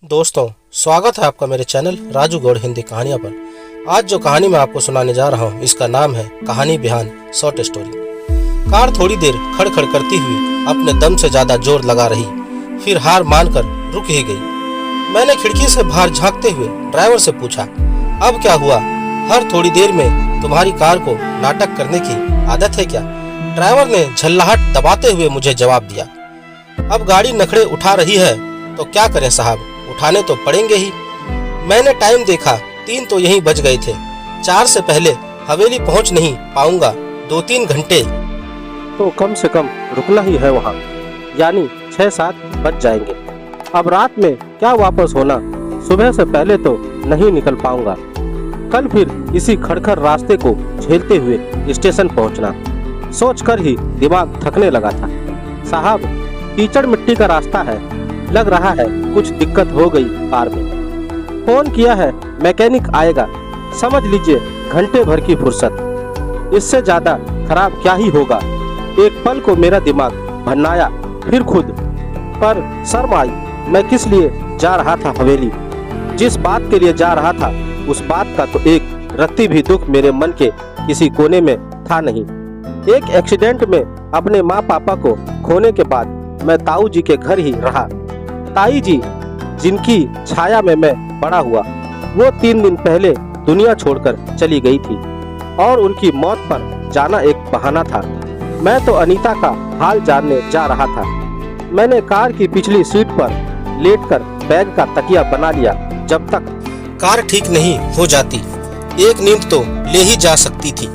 दोस्तों, स्वागत है आपका मेरे चैनल राजू गौड़ हिंदी कहानियाँ पर। आज जो कहानी मैं आपको सुनाने जा रहा हूँ इसका नाम है कहानी बिहान शॉर्ट स्टोरी। कार थोड़ी देर खड़खड़ करती हुई अपने दम से ज्यादा जोर लगा रही, फिर हार मानकर रुक ही गई। मैंने खिड़की से बाहर झांकते हुए ड्राइवर से पूछा, अब क्या हुआ? हर थोड़ी देर में तुम्हारी कार को नाटक करने की आदत है क्या? ड्राइवर ने झल्लाहट दबाते हुए मुझे जवाब दिया, अब गाड़ी नखड़े उठा रही है तो क्या करें साहब, उठाने तो पड़ेंगे ही। मैंने टाइम देखा, 3 तो यहीं बज गए थे। 4 से पहले हवेली पहुंच नहीं पाऊंगा, 2-3 घंटे तो कम से कम रुकना ही है वहाँ, यानी 6-7 बज जाएंगे। अब रात में क्या वापस होना, सुबह से पहले तो नहीं निकल पाऊंगा। कल फिर इसी खड़खड़ रास्ते को झेलते हुए स्टेशन पहुँचना, सोचकर ही दिमाग थकने लगा था। साहब, कीचड़ मिट्टी का रास्ता है, लग रहा है कुछ दिक्कत हो गई कार में। फोन किया है, मैकेनिक आएगा, समझ लीजिए घंटे भर की फुर्सत। इससे ज्यादा खराब क्या ही होगा। एक पल को मेरा दिमाग भन्नाया, फिर खुद पर शर्म आई। मैं किस लिए जा रहा था हवेली? जिस बात के लिए जा रहा था उस बात का तो एक रत्ती भी दुख मेरे मन के किसी कोने में था नहीं। एक एक्सीडेंट में अपने माँ पापा को खोने के बाद मैं ताऊ जी के घर ही रहा। ताई जी, जिनकी छाया में मैं बड़ा हुआ, वो 3 दिन पहले दुनिया छोड़कर चली गई थी और उनकी मौत पर जाना एक बहाना था। मैं तो अनीता का हाल जानने जा रहा था। मैंने कार की पिछली सीट पर लेटकर बैग का तकिया बना लिया। जब तक कार ठीक नहीं हो जाती, एक नींद तो ले ही जा सकती थी।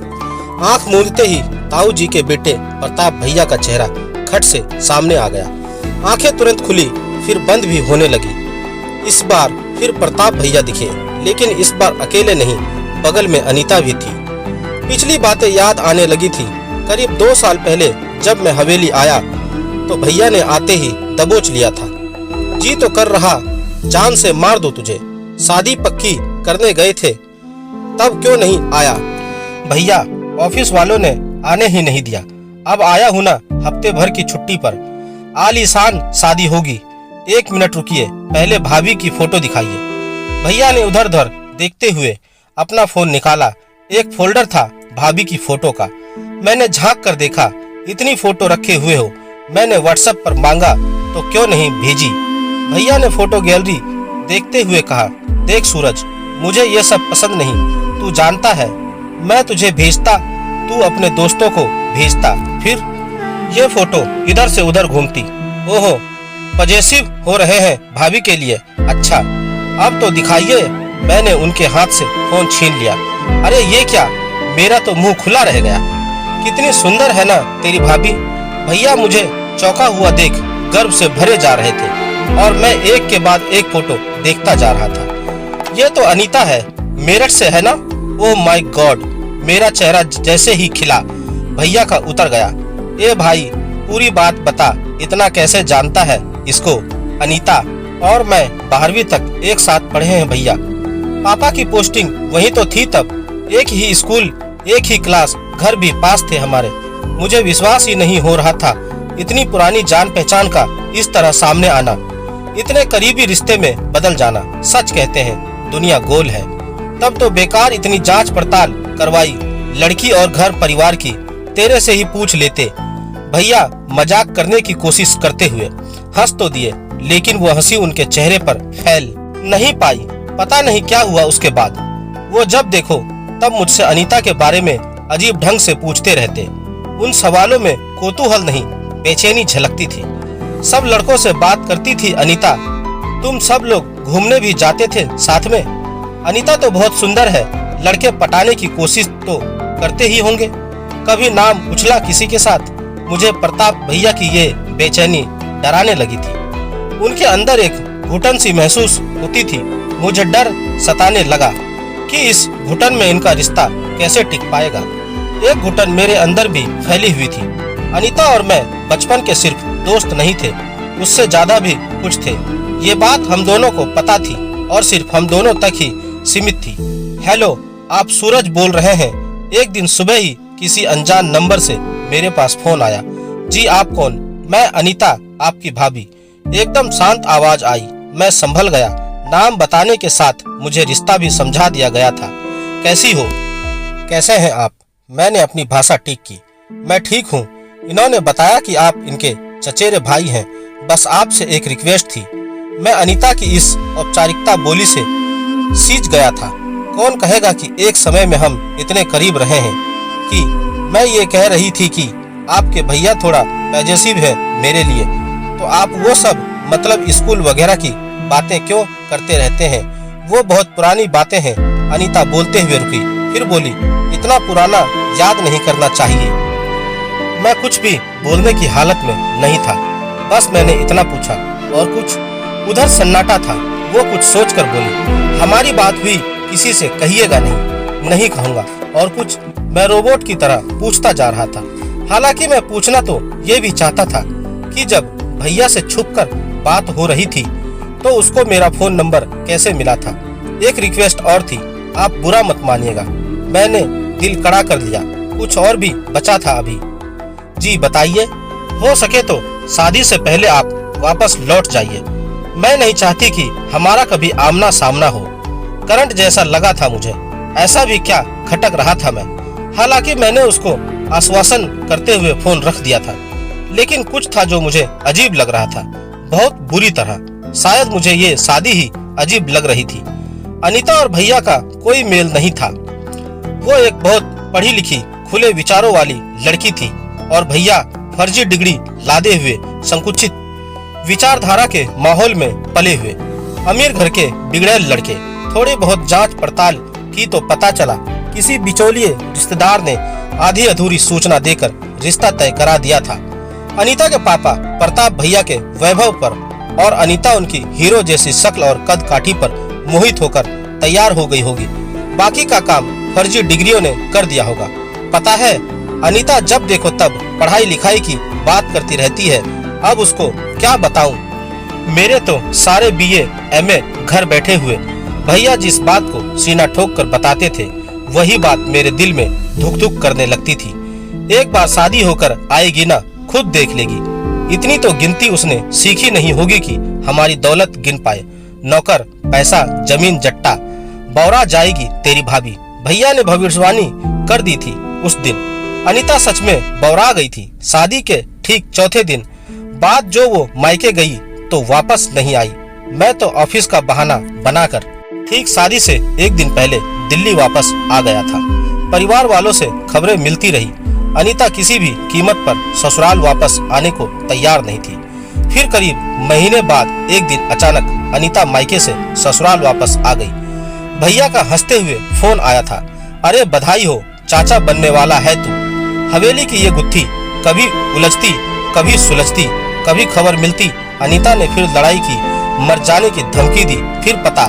आंख मूंदते ही ताऊ जी के बेटे प्रताप भैया का चेहरा खट से सामने आ गया। आंखें तुरंत खुली, फिर बंद भी होने लगी। इस बार फिर प्रताप भैया दिखे, लेकिन इस बार अकेले नहीं, बगल में अनीता भी थी। पिछली बातें याद आने लगी थी। करीब 2 साल पहले जब मैं हवेली आया तो भैया ने आते ही दबोच लिया था। जी तो कर रहा जान से मार दो तुझे, शादी पक्की करने गए थे तब क्यों नहीं आया? भैया, ऑफिस वालों ने आने ही नहीं दिया। अब आया हूँ ना हफ्ते भर की छुट्टी पर, आलीशान शादी होगी। 1 मिनट रुकिए, पहले भाभी की फोटो दिखाइए। भैया ने उधर उधर देखते हुए अपना फोन निकाला। एक फोल्डर था भाभी की फोटो का। मैंने झांक कर देखा, इतनी फोटो रखे हुए हो। मैंने व्हाट्सएप पर मांगा तो क्यों नहीं भेजी। भैया ने फोटो गैलरी देखते हुए कहा, देख सूरज, मुझे ये सब पसंद नहीं, तू जानता है। मैं तुझे भेजता, तू अपने दोस्तों को भेजता, फिर ये फोटो इधर से उधर घूमती। ओहो, पजेसिव हो रहे हैं भाभी के लिए। अच्छा, अब तो दिखाइए। मैंने उनके हाथ से फोन छीन लिया। अरे ये क्या, मेरा तो मुंह खुला रह गया। कितनी सुंदर है ना तेरी भाभी। भैया मुझे चौंका हुआ देख गर्व से भरे जा रहे थे और मैं एक के बाद एक फोटो देखता जा रहा था। ये तो अनीता है, मेरठ से है ना? ओह माय गॉड, मेरा चेहरा जैसे ही खिला भैया का उतर गया। ए भाई, पूरी बात बता, इतना कैसे जानता है इसको? अनीता और मैं 12वीं तक एक साथ पढ़े हैं भैया। पापा की पोस्टिंग वहीं तो थी तब। एक ही स्कूल, एक ही क्लास, घर भी पास थे हमारे। मुझे विश्वास ही नहीं हो रहा था इतनी पुरानी जान पहचान का इस तरह सामने आना, इतने करीबी रिश्ते में बदल जाना। सच कहते हैं दुनिया गोल है। तब तो बेकार इतनी जांच पड़ताल करवाई, लड़की और घर परिवार की तेरे से ही पूछ लेते। भैया मजाक करने की कोशिश करते हुए हंस तो दिए, लेकिन वो हंसी उनके चेहरे पर फैल नहीं पाई। पता नहीं क्या हुआ उसके बाद। वो जब देखो तब मुझसे अनीता के बारे में अजीब ढंग से पूछते रहते। उन सवालों में कौतूहल नहीं, बेचैनी झलकती थी। सब लड़कों से बात करती थी अनीता। तुम सब लोग घूमने भी जाते थे साथ में। अनीता तो बहुत सुंदर है, लड़के पटाने की कोशिश तो करते ही होंगे। कभी नाम उछला किसी के साथ। मुझे प्रताप भैया की ये बेचैनी डराने लगी थी। उनके अंदर एक घुटन सी महसूस होती थी। मुझे डर सताने लगा कि इस घुटन में इनका रिश्ता कैसे टिक पाएगा। एक घुटन मेरे अंदर भी फैली हुई थी। अनीता और मैं बचपन के सिर्फ दोस्त नहीं थे, उससे ज्यादा भी कुछ थे। ये बात हम दोनों को पता थी और सिर्फ हम दोनों तक ही सीमित थी। हेलो, आप सूरज बोल रहे हैं? एक दिन सुबह ही किसी अनजान नंबर से मेरे पास फोन आया। जी आप कौन? मैं अनीता, आपकी भाभी। एकदम शांत आवाज आई। मैं संभल गया। नाम बताने के साथ मुझे रिश्ता भी समझा दिया गया था। कैसी हो? कैसे हैं आप? मैंने अपनी भाषा ठीक की। मैं ठीक हूँ। इन्होंने बताया कि आप इनके चचेरे भाई हैं। बस आपसे एक रिक्वेस्ट थी। मैं अनीता की इस औपचारिकता बोली से सींच गया था। कौन कहेगा कि एक समय में हम इतने करीब रहे हैं कि मैं ये कह रही थी कि आपके भैया थोड़ा पॉजिटिव है मेरे लिए, तो आप वो सब मतलब स्कूल वगैरह की बातें क्यों करते रहते हैं? वो बहुत पुरानी बातें हैं। अनीता बोलते हुए रुकी, फिर बोली, इतना पुराना याद नहीं करना चाहिए। मैं कुछ भी बोलने की हालत में नहीं था। बस मैंने इतना पूछा और कुछ। उधर सन्नाटा था। वो कुछ सोचकर बोली, हमारी बात हुई किसी से कहिएगा नहीं। नहीं कहूँगा। और कुछ। मैं रोबोट की तरह पूछता जा रहा था। हालांकि मैं पूछना तो ये भी चाहता था कि जब भैया से छुपकर बात हो रही थी तो उसको मेरा फोन नंबर कैसे मिला था। एक रिक्वेस्ट और थी, आप बुरा मत मानिएगा। मैंने दिल कड़ा कर लिया। कुछ और भी बचा था अभी। जी बताइए। हो सके तो शादी से पहले आप वापस लौट जाइए। मैं नहीं चाहती कि हमारा कभी आमना सामना हो। करंट जैसा लगा था मुझे। ऐसा भी क्या खटक रहा था मैं। हालांकि मैंने उसको आश्वासन करते हुए फोन रख दिया था, लेकिन कुछ था जो मुझे अजीब लग रहा था, बहुत बुरी तरह। शायद मुझे ये शादी ही अजीब लग रही थी। अनीता और भैया का कोई मेल नहीं था। वो एक बहुत पढ़ी लिखी, खुले विचारों वाली लड़की थी और भैया फर्जी डिग्री लादे हुए संकुचित विचारधारा के माहौल में पले हुए अमीर घर के बिगड़ैल लड़के। थोड़ी बहुत जांच पड़ताल की तो पता चला किसी बिचौलिए रिश्तेदार ने आधी अधूरी सूचना देकर रिश्ता तय करा दिया था। अनीता के पापा प्रताप भैया के वैभव पर और अनीता उनकी हीरो जैसी शक्ल और कद काठी पर मोहित होकर तैयार हो गई होगी। बाकी का काम फर्जी डिग्रियों ने कर दिया होगा। पता है, अनीता जब देखो तब पढ़ाई लिखाई की बात करती रहती है। अब उसको क्या बताऊं? मेरे तो सारे बीए एमए घर बैठे हुए भैया जिस बात को सीना ठोक कर बताते थे, वही बात मेरे दिल में धुक धुक करने लगती थी। एक बार शादी होकर आएगी ना, खुद देख लेगी। इतनी तो गिनती उसने सीखी नहीं होगी कि हमारी दौलत गिन पाए। नौकर, पैसा, जमीन जट्टा, बौरा जाएगी तेरी भाभी। भैया ने भविष्यवाणी कर दी थी उस दिन। अनीता सच में बौरा गई थी। शादी के ठीक चौथे दिन बाद जो वो मायके गई तो वापस नहीं आई। मैं तो ऑफिस का बहाना बनाकर ठीक शादी से एक दिन पहले दिल्ली वापस आ गया था। परिवार वालों से खबरें मिलती रही। अनीता किसी भी कीमत पर ससुराल वापस आने को तैयार नहीं थी। फिर करीब महीने बाद एक दिन अचानक अनीता मायके से ससुराल वापस आ गई। भैया का हंसते हुए फोन आया था, अरे बधाई हो, चाचा बनने वाला है तू। हवेली की ये गुत्थी कभी उलझती, कभी सुलझती, कभी खबर मिलती। अनीता ने फिर लड़ाई की, मर जाने की धमकी दी। फिर पता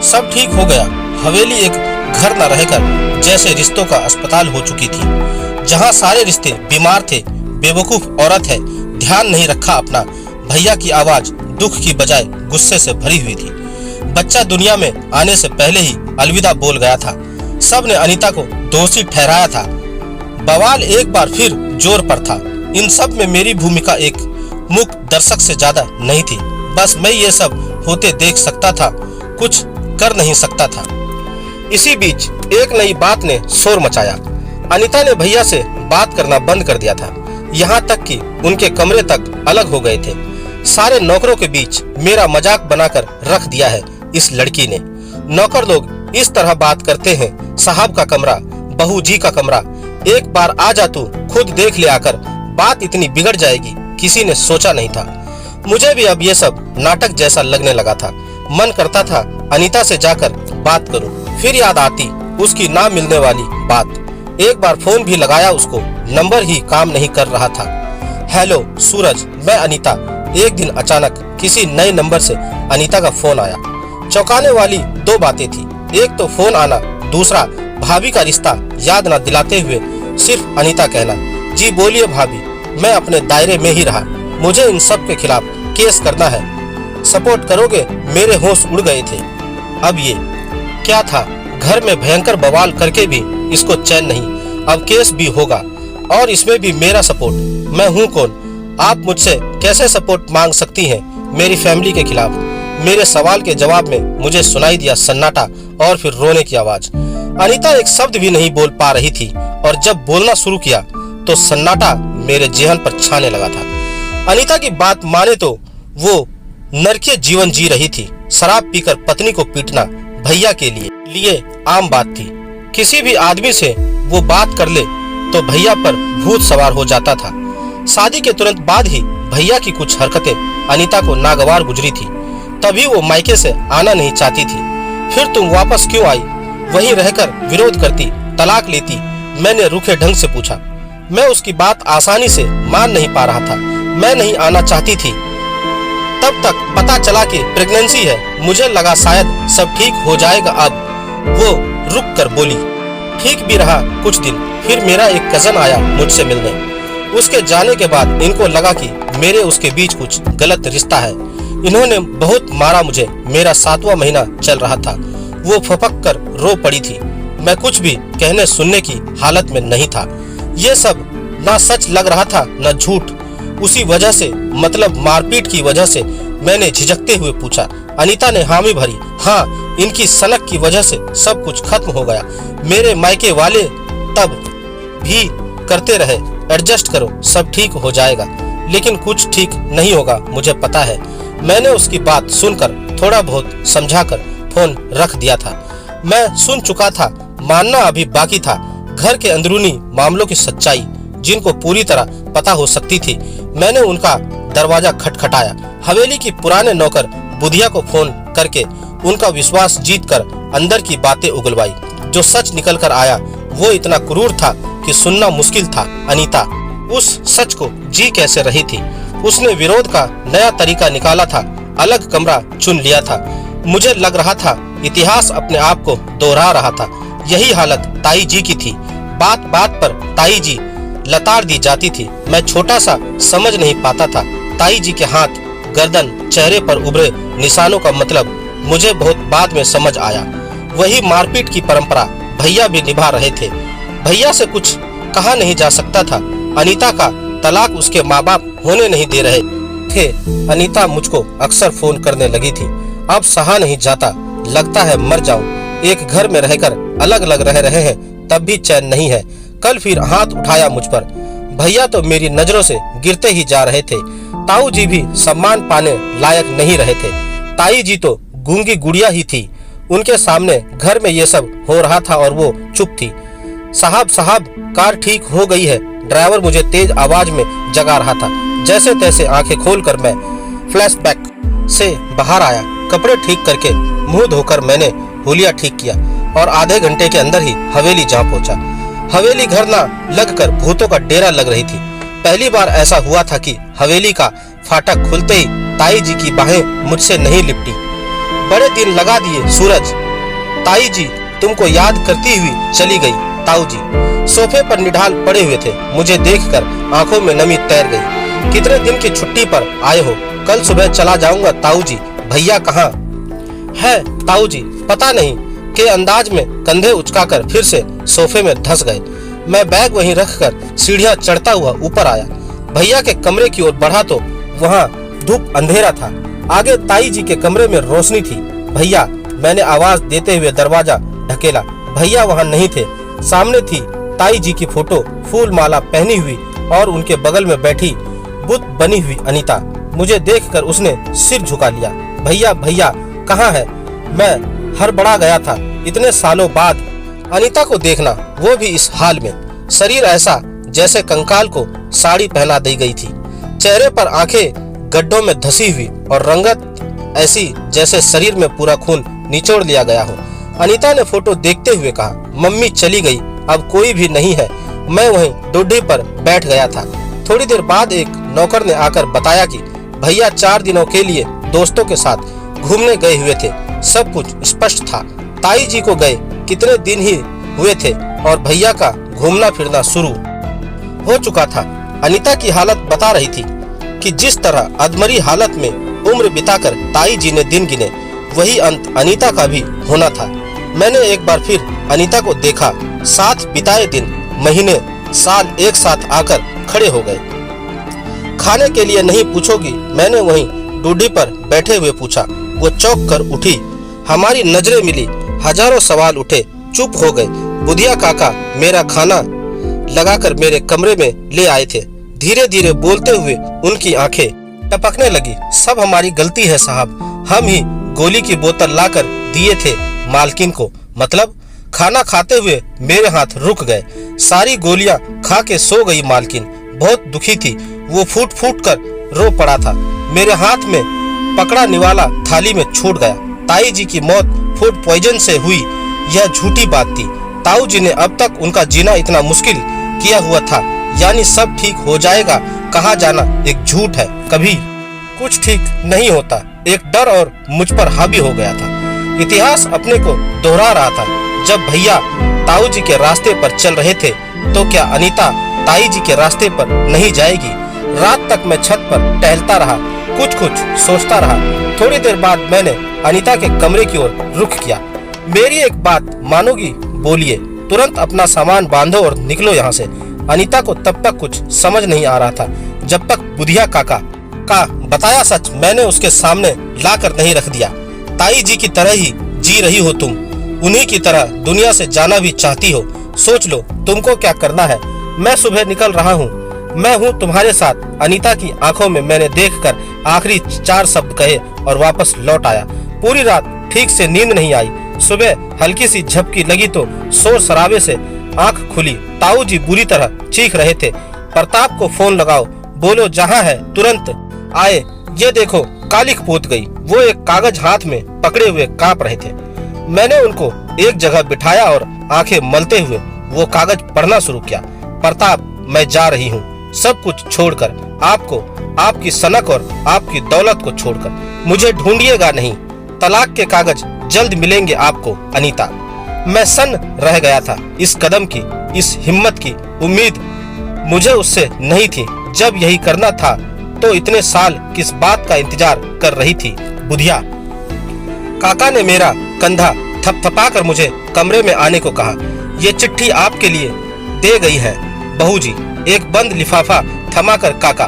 सब ठीक हो गया। हवेली एक घर न रहकर जैसे रिश्तों का अस्पताल हो चुकी थी, जहां सारे रिश्ते बीमार थे। बेवकूफ औरत है, ध्यान नहीं रखा अपना। भैया की आवाज दुख की बजाय गुस्से से भरी हुई थी। बच्चा दुनिया में आने से पहले ही अलविदा बोल गया था। सब ने अनीता को दोषी ठहराया था। बवाल एक बार फिर जोर पर था। इन सब में मेरी भूमिका एक मूक दर्शक से ज्यादा नहीं थी। बस मैं ये सब होते देख सकता था, कुछ कर नहीं सकता था। इसी बीच एक नई बात ने शोर मचाया। अनीता ने भैया से बात करना बंद कर दिया था, यहाँ तक कि उनके कमरे तक अलग हो गए थे। सारे नौकरों के बीच मेरा मजाक बनाकर रख दिया है इस लड़की ने। नौकर लोग इस तरह बात करते हैं, साहब का कमरा, बहू जी का कमरा, एक बार आ जा तू, खुद देख ले आकर, बात इतनी बिगड़ जाएगी किसी ने सोचा नहीं था। मुझे भी अब ये सब नाटक जैसा लगने लगा था। मन करता था अनीता से जाकर बात करूं। फिर याद आती उसकी ना मिलने वाली बात। एक बार फोन भी लगाया उसको, नंबर ही काम नहीं कर रहा था। हेलो सूरज, मैं अनीता। एक दिन अचानक किसी नए नंबर से अनीता का फोन आया। चौंकाने वाली दो बातें थी, एक तो फोन आना, दूसरा भाभी का रिश्ता याद न दिलाते हुए सिर्फ अनीता कहना, जी बोलिए भाभी, मैं अपने दायरे में ही रहा, मुझे इन सब के खिलाफ केस करना है, सपोर्ट करोगे? मेरे होश उड़ गए थे। अब ये क्या था? घर में भयंकर बवाल करके भी इसको चैन नहीं। अब केस भी होगा और इसमें भी मेरा सपोर्ट। मैं हूँ कौन? आप मुझसे कैसे सपोर्ट मांग सकती हैं मेरी फैमिली के खिलाफ? मेरे सवाल के जवाब में मुझे सुनाई दिया सन्नाटा और फिर रोने की आवाज। अनीता एक शब्द भी नहीं बोल पा रही थी और जब बोलना शुरू किया तो सन्नाटा मेरे जेहन पर छाने लगा था। अनीता की बात माने तो वो नरकीय जीवन जी रही थी। शराब पीकर पत्नी को पीटना भैया के लिए आम बात थी। किसी भी आदमी से वो बात कर ले तो भैया पर भूत सवार हो जाता था। शादी के तुरंत बाद ही भैया की कुछ हरकतें अनीता को नागवार गुजरी थी, तभी वो मायके से आना नहीं चाहती थी। फिर तुम वापस क्यों आई? वहीं रहकर विरोध करती, तलाक लेती? मैंने रूखे ढंग से पूछा। मैं उसकी बात आसानी से मान नहीं पा रहा था। मैं नहीं आना चाहती थी। तब तक पता चला कि प्रेगनेंसी है। मुझे लगा शायद सब ठीक हो जाएगा। अब वो रुक कर बोली। ठीक भी रहा कुछ दिन, फिर मेरा एक कजन आया मुझसे मिलने। उसके जाने के बाद इनको लगा कि मेरे उसके बीच कुछ गलत रिश्ता है। इन्होंने बहुत मारा मुझे। मेरा 7वां महीना चल रहा था। वो फपक कर रो पड़ी थी। मैं कुछ भी कहने सुनने की हालत में नहीं था। ये सब ना सच लग रहा था न झूठ। उसी वजह से, मतलब मारपीट की वजह से मैंने झिझकते हुए पूछा। अनीता ने हामी भरी। हाँ, इनकी सनक की वजह से सब कुछ खत्म हो गया। मेरे मायके वाले तब भी करते रहे, एडजस्ट करो, सब ठीक हो जाएगा। लेकिन कुछ ठीक नहीं होगा, मुझे पता है। मैंने उसकी बात सुनकर थोड़ा बहुत समझाकर फोन रख दिया था। मैं सुन चुका था, मानना अभी बाकी था। घर के अंदरूनी मामलों की सच्चाई जिनको पूरी तरह पता हो सकती थी। मैंने उनका दरवाजा खटखटाया। हवेली की पुराने नौकर बुधिया को फोन करके उनका विश्वास जीतकर अंदर की बातें उगलवाई। जो सच निकल कर आया वो इतना क्रूर था कि सुनना मुश्किल था। अनीता उस सच को जी कैसे रही थी? उसने विरोध का नया तरीका निकाला था, अलग कमरा चुन लिया था। मुझे लग रहा था इतिहास अपने आप को दोहरा रहा था। यही हालत ताई जी की थी। बात बात पर ताई जी लताड़ दी जाती थी। मैं छोटा सा समझ नहीं पाता था। ताई जी के हाथ, गर्दन, चेहरे पर उभरे निशानों का मतलब मुझे बहुत बाद में समझ आया। वही मारपीट की परंपरा भैया भी निभा रहे थे। भैया से कुछ कहा नहीं जा सकता था। अनीता का तलाक उसके माँ बाप होने नहीं दे रहे थे। अनीता मुझको अक्सर फोन करने लगी थी। अब सहा नहीं जाता, लगता है मर जाऊं। एक घर में रहकर अलग अलग रह रहे हैं, तब भी चैन नहीं है। कल फिर हाथ उठाया मुझ पर। भैया तो मेरी नजरों से गिरते ही जा रहे थे। ताऊ जी भी सम्मान पाने लायक नहीं रहे थे। ताई जी तो गूंगी गुड़िया ही थी। उनके सामने घर में ये सब हो रहा था और वो चुप थी। साहब कार ठीक हो गई है। ड्राइवर मुझे तेज आवाज में जगा रहा था। जैसे तैसे आंखें खोलकर मैं फ्लैशबैक से बाहर आया। कपड़े ठीक करके मुंह धोकर मैंने हुलिया ठीक किया और आधे घंटे के अंदर ही हवेली जा पहुंचा। हवेली घर ना लगकर भूतों का डेरा लग रही थी। पहली बार ऐसा हुआ था कि हवेली का फाटक खुलते ही ताई जी की बाहें मुझसे नहीं लिपटी। बड़े दिन लगा दिए सूरज। ताई जी तुमको याद करती हुई चली गई। ताऊ जी सोफे पर निढाल पड़े हुए थे। मुझे देखकर आंखों में नमी तैर गई। कितने दिन की छुट्टी पर आए हो? कल सुबह चला जाऊंगा ताऊ जी। भैया कहाँ है? ताऊ जी पता नहीं के अंदाज में कंधे उचकाकर फिर से सोफे में धंस गए। मैं बैग वहीं रखकर सीढ़ियां चढ़ता हुआ ऊपर आया। भैया के कमरे की ओर बढ़ा तो वहां धूप अंधेरा था। आगे ताई जी के कमरे में रोशनी थी। भैया, मैंने आवाज देते हुए दरवाजा ढकेला। भैया वहां नहीं थे। सामने थी ताई जी की फोटो, फूल माला पहनी हुई और उनके बगल में बैठी बुत बनी हुई अनीता। मुझे देखकर उसने सिर झुका लिया। भैया भैया कहाँ है? मैं हड़बड़ा गया था। इतने सालों बाद अनीता को देखना, वो भी इस हाल में। शरीर ऐसा जैसे कंकाल को साड़ी पहना दी गई थी। चेहरे पर आंखें गड्ढों में धसी हुई और रंगत ऐसी जैसे शरीर में पूरा खून निचोड़ लिया गया हो। अनीता ने फोटो देखते हुए कहा, मम्मी चली गई, अब कोई भी नहीं है। मैं वहीं डोडी पर बैठ गया था। थोड़ी देर बाद एक नौकर ने आकर बताया कि भैया 4 दिनों के लिए दोस्तों के साथ घूमने गए हुए थे। सब कुछ स्पष्ट था। ताई जी को गए कितने दिन ही हुए थे और भैया का घूमना फिरना शुरू हो चुका था। अनीता की हालत बता रही थी कि जिस तरह अधमरी हालत में उम्र बिताकर ताई जी ने दिन गिने, वही अंत अनीता का भी होना था। मैंने एक बार फिर अनीता को देखा। साथ बिताए दिन, महीने, साल एक साथ आकर खड़े हो गए। खाने के लिए नहीं पूछोगी? मैंने वहीं डूडी पर बैठे हुए पूछा। वो चौंक कर उठी। हमारी नजरें मिली, हजारों सवाल उठे, चुप हो गए। बुधिया काका मेरा खाना लगाकर मेरे कमरे में ले आए थे। धीरे धीरे बोलते हुए उनकी आंखें टपकने लगी। सब हमारी गलती है साहब, हम ही गोली की बोतल लाकर दिए थे मालकिन को। मतलब खाना खाते हुए मेरे हाथ रुक गए। सारी गोलियां खा के सो गई मालकिन। बहुत दुखी थी, वो फूट फूट कर रो पड़ा था। मेरे हाथ में पकड़ा निवाला थाली में छूट गया। ताई जी की मौत फूड पॉइजन से हुई, यह झूठी बात थी। ताऊ जी ने अब तक उनका जीना इतना मुश्किल किया हुआ था, यानी सब ठीक हो जाएगा कहा जाना एक झूठ है। कभी कुछ ठीक नहीं होता, एक डर और मुझ पर हावी हो गया था। इतिहास अपने को दोहरा रहा था। जब भैया ताऊ जी के रास्ते पर चल रहे थे तो क्या अनीता ताई जी के रास्ते पर नहीं जाएगी? रात तक मैं छत पर टहलता रहा, कुछ कुछ सोचता रहा। थोड़ी देर बाद मैंने अनीता के कमरे की ओर रुख किया। मेरी एक बात मानोगी? बोलिए। तुरंत अपना सामान बांधो और निकलो यहाँ से। अनीता को तब तक कुछ समझ नहीं आ रहा था जब तक बुधिया काका का बताया सच मैंने उसके सामने लाकर नहीं रख दिया। ताई जी की तरह ही जी रही हो तुम, उन्हीं की तरह दुनिया से जाना भी चाहती हो। सोच लो तुमको क्या करना है। मैं सुबह निकल रहा हूँ, मैं हूँ तुम्हारे साथ। अनीता की आंखों में मैंने देखकर आखिरी 4 शब्द कहे और वापस लौट आया। पूरी रात ठीक से नींद नहीं आई। सुबह हल्की सी झपकी लगी तो शोर शराबे से आंख खुली। ताऊ जी बुरी तरह चीख रहे थे। प्रताप को फोन लगाओ, बोलो जहाँ है तुरंत आए। ये देखो कालिख पोत गई। वो एक कागज हाथ में पकड़े हुए कांप रहे थे। मैंने उनको एक जगह बिठाया और आंखें मलते हुए वो कागज पढ़ना शुरू किया। प्रताप, मैं जा रही हूँ, सब कुछ छोड़कर, आपको, आपकी सनक और आपकी दौलत को छोड़कर। मुझे ढूंढिएगा नहीं। तलाक के कागज जल्द मिलेंगे आपको अनीता। मैं सन्न रह गया था। इस कदम की, इस हिम्मत की उम्मीद मुझे उससे नहीं थी। जब यही करना था तो इतने साल किस बात का इंतजार कर रही थी? बुधिया काका ने मेरा कंधा थपथपाकर मुझे कमरे में आने को कहा। ये चिट्ठी आपके लिए दे गई है बहू जी। एक बंद लिफाफा थमाकर काका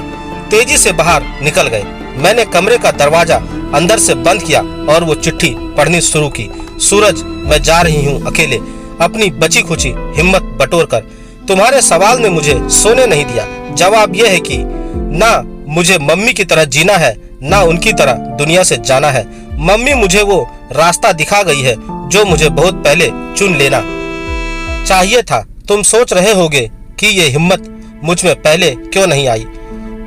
तेजी से बाहर निकल गए। मैंने कमरे का दरवाजा अंदर से बंद किया और वो चिट्ठी पढ़नी शुरू की। सूरज, मैं जा रही हूँ अकेले, अपनी बची खुची हिम्मत बटोर कर। तुम्हारे सवाल ने मुझे सोने नहीं दिया। जवाब यह है कि ना मुझे मम्मी की तरह जीना है, ना उनकी तरह दुनिया से जाना है। मम्मी मुझे वो रास्ता दिखा गई है जो मुझे बहुत पहले चुन लेना चाहिए था। तुम सोच रहे होगे कि ये हिम्मत मुझ में पहले क्यों नहीं आई।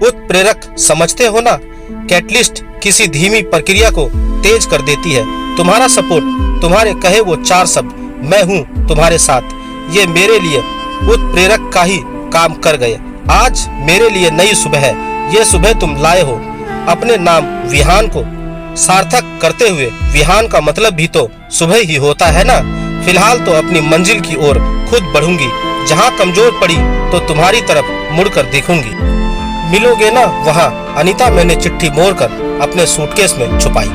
उत्प्रेरक समझते हो ना? कैटलिस्ट किसी धीमी प्रक्रिया को तेज कर देती है। तुम्हारा सपोर्ट, तुम्हारे कहे वो 4 शब्द, मैं हूँ तुम्हारे साथ, ये मेरे लिए उत्प्रेरक का ही काम कर गए। आज मेरे लिए नई सुबह है। ये सुबह तुम लाए हो अपने नाम विहान को सार्थक करते हुए। विहान का मतलब भी तो सुबह ही होता है ना। फिलहाल तो अपनी मंजिल की ओर खुद बढ़ूंगी। जहाँ कमजोर पड़ी तो तुम्हारी तरफ मुड़कर देखूंगी। मिलोगे ना वहाँ? अनीता, मैंने चिट्ठी मोड़कर अपने सूटकेस में छुपाई।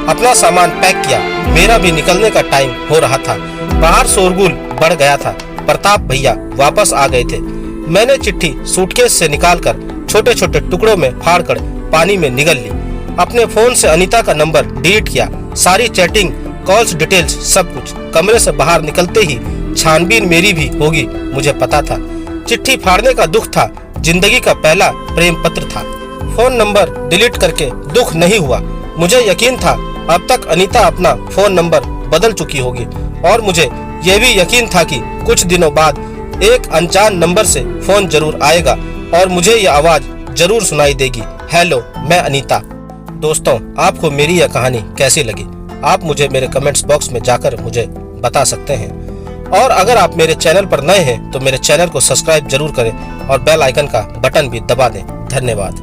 अपना सामान पैक किया। मेरा भी निकलने का टाइम हो रहा था। बाहर शोरगुल बढ़ गया था। प्रताप भैया वापस आ गए थे। मैंने चिट्ठी सूटकेस से निकालकर छोटे छोटे टुकड़ों में फाड़कर पानी में निगल ली। अपने फोन से अनीता का नंबर डिलीट किया। सारी चैटिंग, कॉल्स, डिटेल्स, सब कुछ। कमरे से बाहर निकलते ही छानबीन मेरी भी होगी, मुझे पता था। चिट्ठी फाड़ने का दुख था, जिंदगी का पहला प्रेम पत्र था। फोन नंबर डिलीट करके दुख नहीं हुआ। मुझे यकीन था अब तक अनीता अपना फोन नंबर बदल चुकी होगी, और मुझे यह भी यकीन था कि कुछ दिनों बाद एक अनजान नंबर से फोन जरूर आएगा और मुझे यह आवाज जरूर सुनाई देगी, हेलो, मैं अनीता। दोस्तों, आपको मेरी यह कहानी कैसी लगी? आप मुझे मेरे कमेंट्स बॉक्स में जाकर मुझे बता सकते हैं। और अगर आप मेरे चैनल पर नए हैं तो मेरे चैनल को सब्सक्राइब जरूर करें और बेल आइकन का बटन भी दबा दें। धन्यवाद।